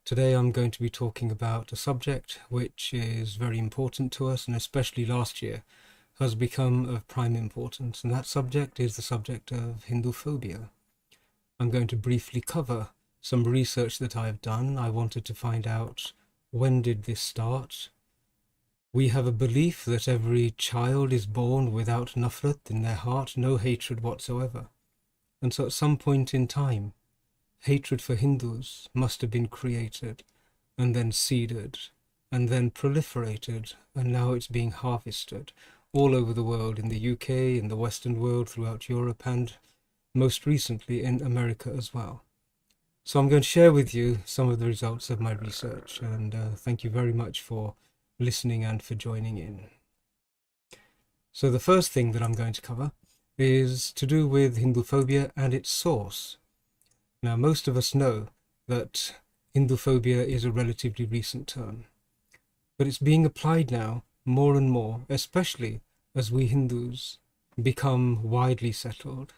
Today I'm going to be talking about a subject which is very important to us, and especially last year has become of prime importance, and that subject is the subject of Hinduphobia. I'm going to briefly cover some research that I've done. I wanted to find out, when did this start? We have a belief that every child is born without nafrat in their heart, no hatred whatsoever. And so at some point in time, hatred for Hindus must have been created and then seeded and then proliferated, and now it's being harvested all over the world, in the UK, in the Western world, throughout Europe, and most recently in America as well. So I'm going to share with you some of the results of my research, and thank you very much for listening and for joining in. So the first thing that I'm going to cover is to do with Hinduphobia and its source. Now, most of us know that Hinduphobia is a relatively recent term, but it's being applied now more and more, especially as we Hindus become widely settled.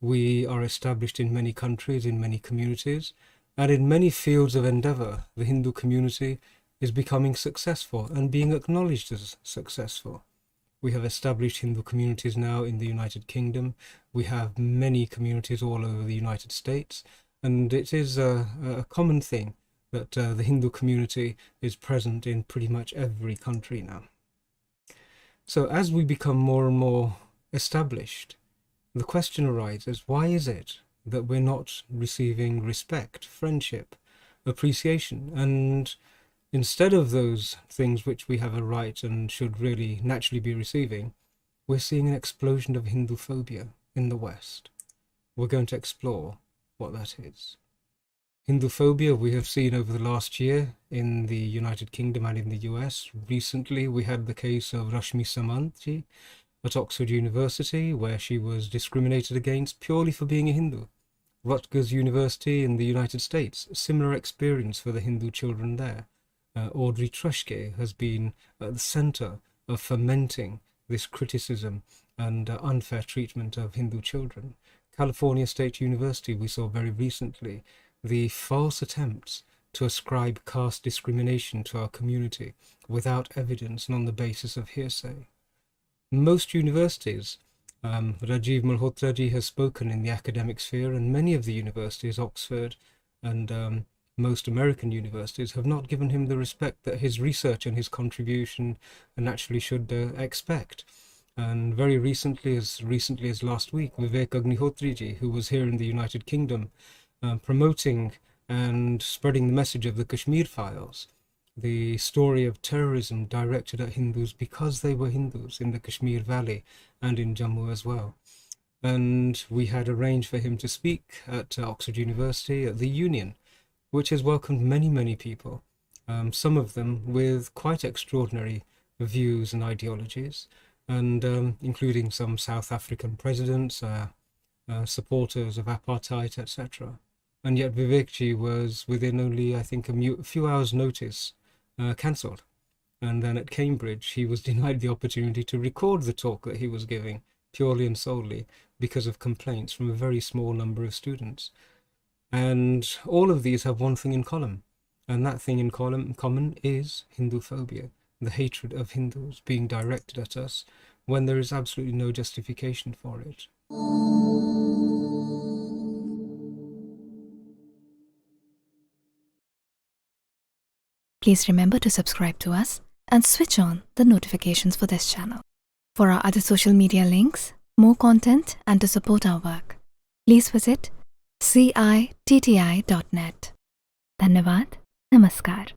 We are established in many countries, in many communities, and in many fields of endeavor, the Hindu community is becoming successful and being acknowledged as successful. We have established Hindu communities now in the United Kingdom. We have many communities all over the United States, and it is a common thing that the Hindu community is present in pretty much every country now. So as we become more and more established, the question arises, why is it that we're not receiving respect, friendship, appreciation? And instead of those things which we have a right and should really naturally be receiving, we're seeing an explosion of Hinduphobia in the West. We're going to explore what that is. Hinduphobia we have seen over the last year in the United Kingdom and in the US. Recently we had the case of Rashmi Samant at Oxford University, where she was discriminated against purely for being a Hindu. Rutgers University in the United States, similar experience for the Hindu children there. Audrey Trushke has been at the center of fomenting this criticism and unfair treatment of Hindu children. California State University, we saw very recently the false attempts to ascribe caste discrimination to our community without evidence and on the basis of hearsay. Most universities, Rajiv Malhotra has spoken in the academic sphere, and many of the universities, Oxford and most American universities, have not given him the respect that his research and his contribution naturally should expect. And very recently as last week, Vivek Agnihotri, who was here in the United Kingdom, promoting and spreading the message of the Kashmir Files, the story of terrorism directed at Hindus because they were Hindus in the Kashmir Valley and in Jammu as well. And we had arranged for him to speak at Oxford University at the Union, which has welcomed many people, some of them with quite extraordinary views and ideologies, and including some South African presidents, supporters of Apartheid, etc. And yet Vivekji was within only, I think, a few hours' notice cancelled. And then at Cambridge, he was denied the opportunity to record the talk that he was giving, purely and solely because of complaints from a very small number of students. And all of these have one thing in common, and that thing in common is Hinduphobia, the hatred of Hindus being directed at us when there is absolutely no justification for it. Please remember to subscribe to us and switch on the notifications for this channel. For our other social media links, more content, and to support our work, please visit citti.net. Dhanyavad. Namaskar.